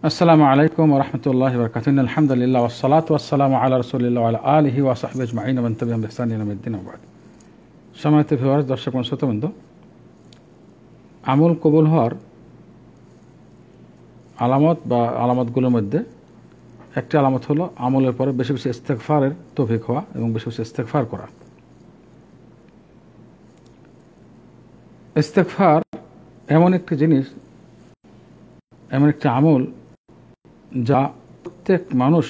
আসসালামু আলাইকুম ওয়া রাহমাতুল্লাহি ওয়া বারাকাতুহু। আলহামদুলিল্লাহ ওয়াসসালাতু ওয়াসসালামু আলা রাসূলিল্লাহ ওয়া আলা আলিহি ওয়া সাহবিহি আজমাইন ওয়া মান তাবি'আহুম বিইহসান ইলা ইয়াউমিদ্দিন ওয়া বা'দ। সম্মানিত ভিউয়ার্স, দর্শক ও শ্রোতাবৃন্দ, আমল কবুল হওয়ার আলামত বা আলামতগুলোর মধ্যে একটি আলামত হলো আমলের পরে বেশি বেশি ইস্তেগফারের তৌফিক হওয়া এবং বেশি বেশি ইস্তেগফার করা। ইস্তেগফার এমন একটি জিনিস, এমন একটি আমল যা প্রত্যেক মানুষ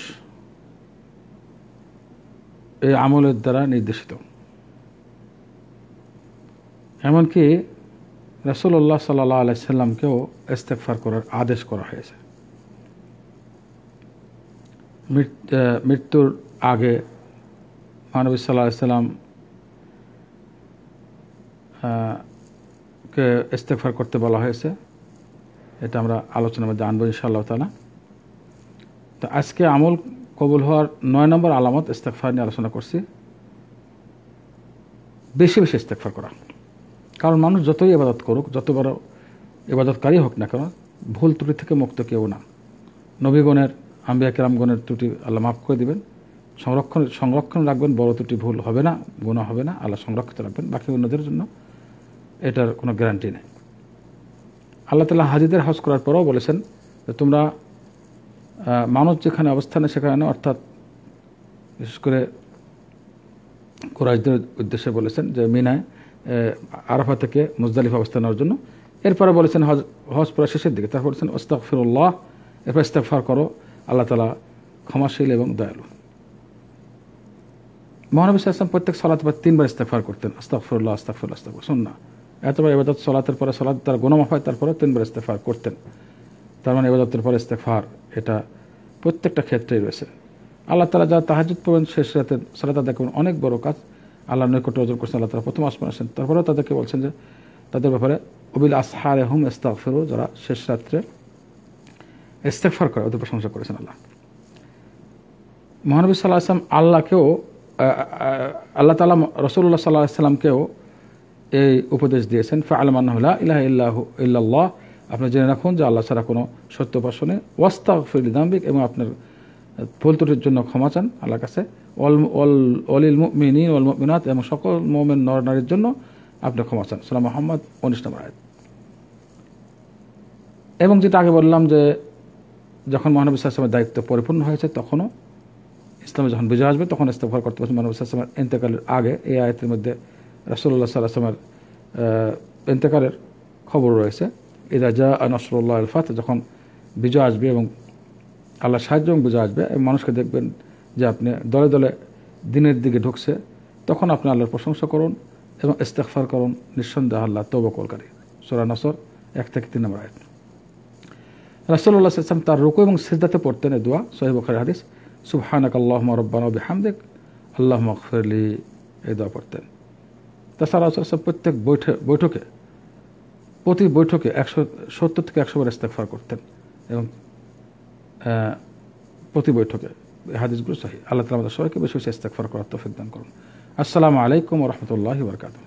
এই আমলের দ্বারা নির্দেশিত। এমনকি রাসূলুল্লাহ সাল্লাল্লাহু আলাইহি সাল্লামকেও ইস্তেগফার করার আদেশ করা হয়েছে। মৃত্যুর আগে মহানবী সাল্লাল্লাহু আলাইহি সাল্লাম কে ইস্তেগফার করতে বলা হয়েছে। এটা আমরা আলোচনার মধ্যে আনবো ইনশাআল্লাহ তাআলা। তো আজকে আমল কবুল হওয়ার 9 নম্বর আলামত ইস্তেগফার নিয়ে আলোচনা করছি। বেশি বেশি ইস্তেগফার করা। কারণ মানুষ যতই ইবাদত করুক, যত বড় ইবাদতকারী হোক না কেন, ভুল ত্রুটি থেকে মুক্ত কেউ না। নবীগণের, আম্বিয়া কেরামগণের ত্রুটি আল্লাহ মাফ করে দিবেন, সংরক্ষণ রাখবেন, বড় ত্রুটি ভুল হবে না, গুনাহ হবে না, আল্লাহ সংরক্ষিত রাখবেন। বাকি অন্যদের জন্য এটার কোনো গ্যারান্টি নেই। আল্লাহ তাআলা হাজীদের হজ করার পরেও বলেছেন যে তোমরা মানুষ যেখানে অবস্থানে সেখানে, অর্থাৎ বিশেষ করে কুরাইশদের উদ্দেশ্যে বলেছেন যে মিনায় আরাফা থেকে মুজদালিফা অবস্থান নেওয়ার জন্য। এরপরে বলেছেন হজ প্রায় শেষের দিকে, তারপর বলেছেন আস্তাগফিরুল্লাহ, এরপর ইস্তেগফার করো, আল্লাহ তাআলা ক্ষমাশীল এবং দয়ালু। মহানবী সাল্লাল্লাহু আলাইহি ওয়াসাল্লাম প্রত্যেক সালাতে 3 বার ইস্তেগফার করতেন, আস্তাগফিরুল্লাহ আস্তাগফিরুল্লাহ আস্তাগফিরুল্লাহ। সুন্নাহ, এতবার ইবাদত সালাতের পরে সালাত তার গুনাহ মাফ হয়, তারপরে 3 বার ইস্তেগফার করতেন। তার মানে ইবাদতের পরে ইস্তেগফার এটা প্রত্যেকটা ক্ষেত্রেই রয়েছে। আল্লাহ তাআলা যা তাহাজ্জুদ পড়েন, শেষ রাতে সালাত আদায় করেন, অনেক বড় কাজ, আল্লাহর নৈকট্য অর্জন করছেন। আল্লাহ তাআলা প্রথম আসমানে আসেন, তারপরেও তাদেরকে বলছেন যে তাদের ব্যাপারে ওবিল আসহারিহুম ইস্তাগফিরু, যারা শেষ রাত্রে ইস্তেগফার করে ওদের প্রশংসা করেছেন আল্লাহ। মহানবী সাল্লাল্লাহু আলাইহি ওয়াসাল্লাম আল্লাহ তাআলা রাসূলুল্লাহ সাল্লাল্লাহু আলাইহি ওয়াসাল্লামকেও এই উপদেশ দিয়েছেন, ফা'লাম আন্নাহু লা ইলাহা ইল্লাল্লাহ, আপনি জেনে রাখুন যে আল্লাহ ছাড়া কোনো সত্য উপাস্য নেই, ওয়াস্তাগফির লিযামবিক, এবং আপনার ভুল ত্রুটির জন্য ক্ষমা চান আল্লাহর কাছে, ওয়ালিল মুমিনিন ওয়াল মুমিনাত, এবং সকল মুমিন নর নারীর জন্য আপনি ক্ষমা চান। সূরা মুহাম্মদ 19 নম্বর আয়াত। এবং যেটা আগে বললাম যে যখন মহানবী সাল্লাল্লাহু আলাইহি ওয়াসাল্লামের দায়িত্ব পরিপূর্ণ হয়েছে, তখনও ইসলামে যখন বিজয় আসবে তখন ইস্তেগফার করতে পারছেন। মহানবী সাল্লাল্লাহু আলাইহি ওয়াসাল্লামের ইন্তেকালের আগে এই আয়াতের মধ্যে রাসূলুল্লাহ সাল্লাল্লাহু আলাইহি ওয়াসাল্লামের ইন্তেকালের খবর রয়েছে। ইযা জাআ নাসরুল্লাহ ওয়াল ফাতহ, যখন বিজয় আসবে এবং আল্লাহর সাহায্য এবং বিজয় আসবে এবং মানুষকে দেখবেন যে আপনি দলে দলে দিনের দিকে ঢুকছে, তখন আপনি আল্লাহর প্রশংসা করুন এবং ইস্তেগফার করুন, নিঃসন্দেহে আল্লাহ তওবা কবুলকারী। সূরা নসর 1 থেকে 3 নম্বর আয়াত। রাসূলুল্লাহ সাল্লাল্লাহু আলাইহি ওয়াসাল্লাম তার রুকু এবং সিজদাতে পড়তেন এই দোয়া, সহিহ বুখারী হাদিস, সুবহানাকাল্লাহুম্মা রাব্বানা ওয়া বিহামদিক আল্লাহুম্মা ইগফিরলি, এই দোয়া পড়তেন। তাছাড়া রাসূলুল্লাহ সাল্লাল্লাহু আলাইহি ওয়াসাল্লাম প্রত্যেক প্রতি বৈঠকে 170 থেকে 100 বার ইস্তেগফার করতেন, এবং প্রতি বৈঠকে। হাদিসগুলো সহিহ। আল্লাহ তাআলা আমাদের সবাইকে বেশি বেশি ইস্তেগফার করার তৌফিক দান করুন। আসসালামু আলাইকুম ওয়া রাহমাতুল্লাহি ওয়া বারাকাতুহু।